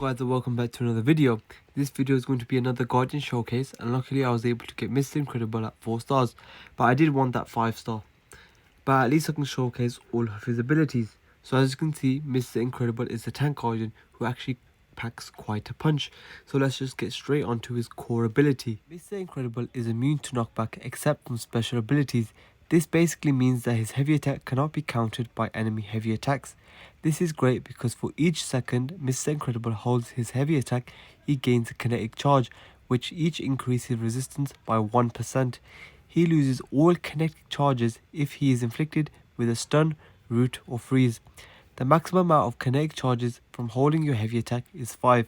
guys, and welcome back to another video. This video is going to be another Guardian showcase, and luckily I was able to get Mr. Incredible at 4 stars, but I did want that 5 star. But at least I can showcase all of his abilities. So as you can see, Mr. Incredible is a tank Guardian who actually packs quite a punch. So let's just get straight onto his core ability. Mr. Incredible is immune to knockback except from special abilities. This basically means that his heavy attack cannot be countered by enemy heavy attacks. This is great because for each second Mr. Incredible holds his heavy attack, he gains a kinetic charge, which each increases resistance by 1%. He loses all kinetic charges if he is inflicted with a stun, root or freeze. The maximum amount of kinetic charges from holding your heavy attack is 5.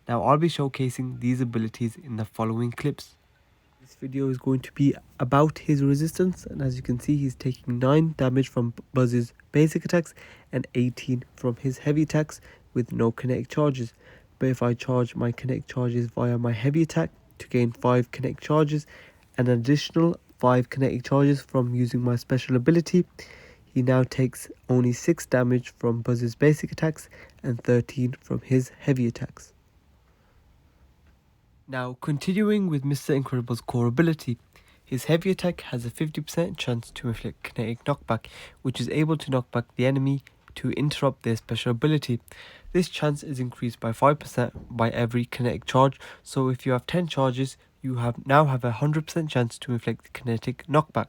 Now I'll be showcasing these abilities in the following clips. This video is going to be about his resistance, and as you can see, he's taking 9 damage from Buzz's basic attacks and 18 from his heavy attacks with no kinetic charges. But if I charge my kinetic charges via my heavy attack to gain 5 kinetic charges, an additional 5 kinetic charges from using my special ability, he now takes only 6 damage from Buzz's basic attacks and 13 from his heavy attacks. Now, continuing with Mr. Incredible's core ability, his heavy attack has a 50% chance to inflict kinetic knockback, which is able to knock back the enemy to interrupt their special ability. This chance is increased by 5% by every kinetic charge, so if you have 10 charges, you now have a 100% chance to inflict kinetic knockback.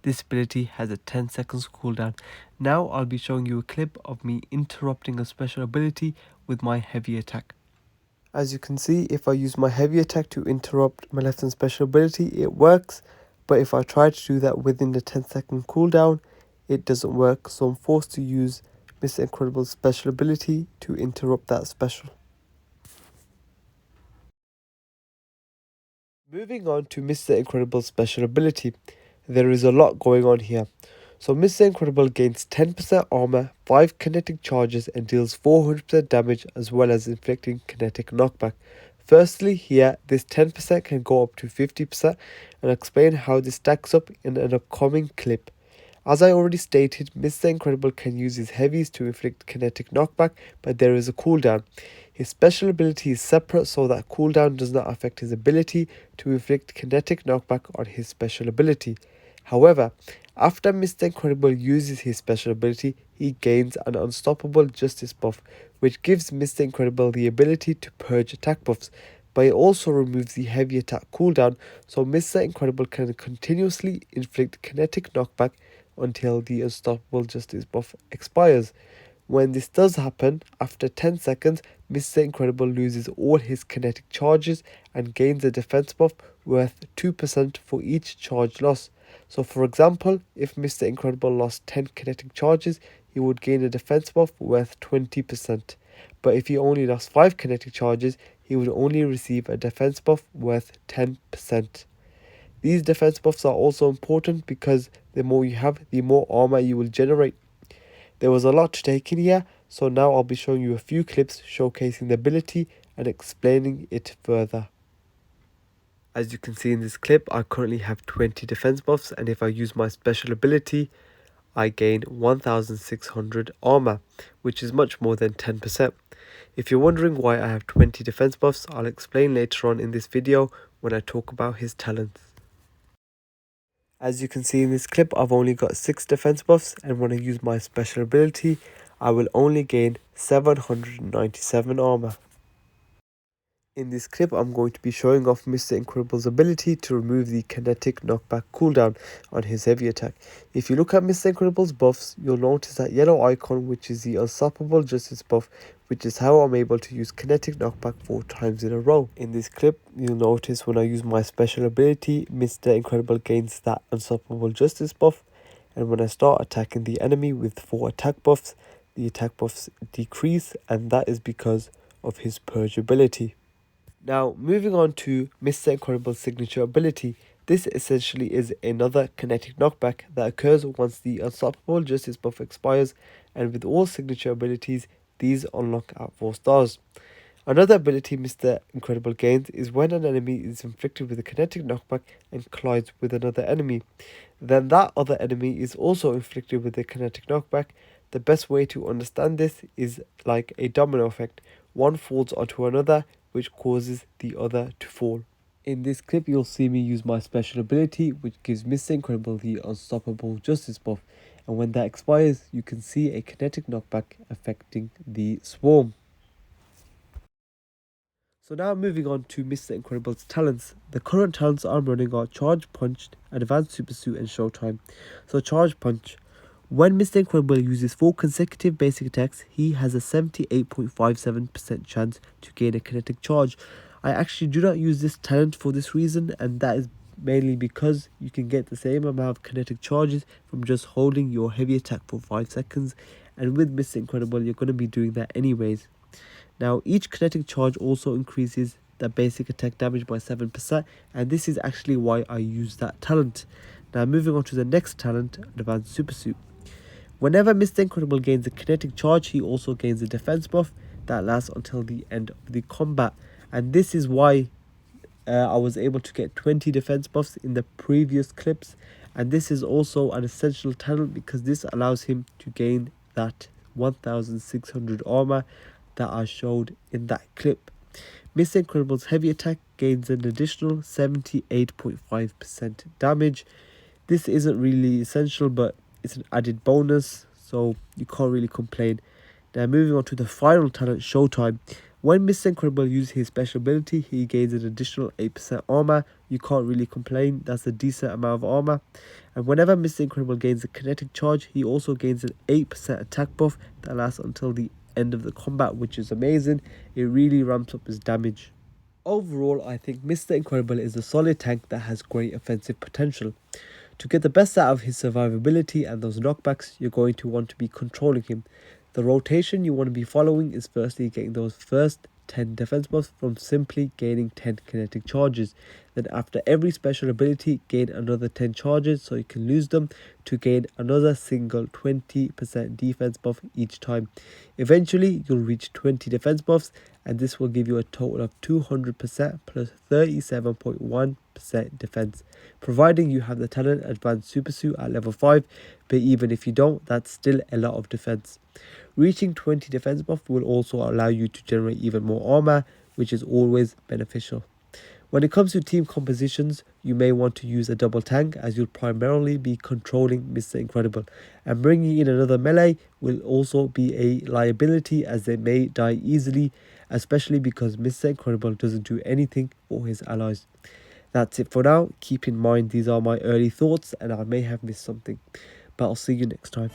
This ability has a 10 seconds cooldown. Now I'll be showing you a clip of me interrupting a special ability with my heavy attack. As you can see, if I use my heavy attack to interrupt my left hand special ability, it works. But if I try to do that within the 10-second cooldown, it doesn't work. So I'm forced to use Mr. Incredible's special ability to interrupt that special. Moving on to Mr. Incredible's special ability, there is a lot going on here. So Mr. Incredible gains 10% armor, 5 kinetic charges and deals 400% damage as well as inflicting kinetic knockback. Firstly, here this 10% can go up to 50%, and I'll explain how this stacks up in an upcoming clip. As I already stated, Mr. Incredible can use his heavies to inflict kinetic knockback, but there is a cooldown. His special ability is separate so that cooldown does not affect his ability to inflict kinetic knockback on his special ability. However, after Mr. Incredible uses his special ability, he gains an unstoppable justice buff, which gives Mr. Incredible the ability to purge attack buffs, but it also removes the heavy attack cooldown, so Mr. Incredible can continuously inflict kinetic knockback until the unstoppable justice buff expires. When this does happen, after 10 seconds, Mr. Incredible loses all his kinetic charges and gains a defense buff worth 2% for each charge loss. So for example, if Mr. Incredible lost 10 kinetic charges, he would gain a defense buff worth 20%. But if he only lost 5 kinetic charges, he would only receive a defense buff worth 10%. These defense buffs are also important because the more you have, the more armor you will generate. There was a lot to take in here, so now I'll be showing you a few clips showcasing the ability and explaining it further. As you can see in this clip, I currently have 20 defense buffs, and if I use my special ability, I gain 1600 armor, which is much more than 10%. If you're wondering why I have 20 defense buffs, I'll explain later on in this video when I talk about his talents. As you can see in this clip, I've only got 6 defense buffs, and when I use my special ability, I will only gain 797 armor. In this clip, I'm going to be showing off Mr. Incredible's ability to remove the kinetic knockback cooldown on his heavy attack. If you look at Mr. Incredible's buffs, you'll notice that yellow icon, which is the unstoppable justice buff, which is how I'm able to use kinetic knockback 4 times in a row. In this clip, you'll notice when I use my special ability, Mr. Incredible gains that unstoppable justice buff, and when I start attacking the enemy with 4 attack buffs, the attack buffs decrease, and that is because of his purge ability. Now, moving on to Mr. Incredible's signature ability. This essentially is another kinetic knockback that occurs once the unstoppable justice buff expires, and with all signature abilities, these unlock at 4 stars. Another ability Mr. Incredible gains is when an enemy is inflicted with a kinetic knockback and collides with another enemy. Then that other enemy is also inflicted with a kinetic knockback, The best way to understand this is like a domino effect. One falls onto another, which causes the other to fall. In this clip, you'll see me use my special ability, which gives Mr. Incredible the Unstoppable Justice buff. And when that expires, you can see a kinetic knockback affecting the swarm. So now moving on to Mr. Incredible's talents. The current talents I'm running are Charge Punch, Advanced Super Suit and Showtime. So Charge Punch. When Mr. Incredible uses 4 consecutive basic attacks, he has a 78.57% chance to gain a kinetic charge. I actually do not use this talent for this reason, and that is mainly because you can get the same amount of kinetic charges from just holding your heavy attack for 5 seconds, and with Mr. Incredible you're going to be doing that anyways. Now each kinetic charge also increases the basic attack damage by 7%, and this is actually why I use that talent. Now moving on to the next talent, Advanced Super Suit. Whenever Mr. Incredible gains a kinetic charge, he also gains a defense buff that lasts until the end of the combat, and this is why I was able to get 20 defense buffs in the previous clips, and this is also an essential talent because this allows him to gain that 1600 armor that I showed in that clip. Mr. Incredible's heavy attack gains an additional 78.5% damage. This isn't really essential, but it's an added bonus, so you can't really complain. Now moving on to the final talent, Showtime. When Mr. Incredible uses his special ability, he gains an additional 8% armor. You can't really complain, that's a decent amount of armor. And whenever Mr. Incredible gains a kinetic charge, he also gains an 8% attack buff that lasts until the end of the combat, which is amazing. It really ramps up his damage. Overall, I think Mr. Incredible is a solid tank that has great offensive potential. To get the best out of his survivability and those knockbacks, you're going to want to be controlling him. The rotation you want to be following is firstly getting those first 10 defense buffs from simply gaining 10 kinetic charges. Then after every special ability, gain another 10 charges so you can lose them to gain another single 20% defense buff each time. Eventually, you'll reach 20 defense buffs, and this will give you a total of 200% plus 37.1% defense, providing you have the talent Advanced Super Suit at level 5, but even if you don't, that's still a lot of defense. Reaching 20 defense buff will also allow you to generate even more armor, which is always beneficial. When it comes to team compositions, you may want to use a double tank as you'll primarily be controlling Mr. Incredible, and bringing in another melee will also be a liability as they may die easily, especially because Mr. Incredible doesn't do anything for his allies. That's it for now. Keep in mind these are my early thoughts and I may have missed something, but I'll see you next time.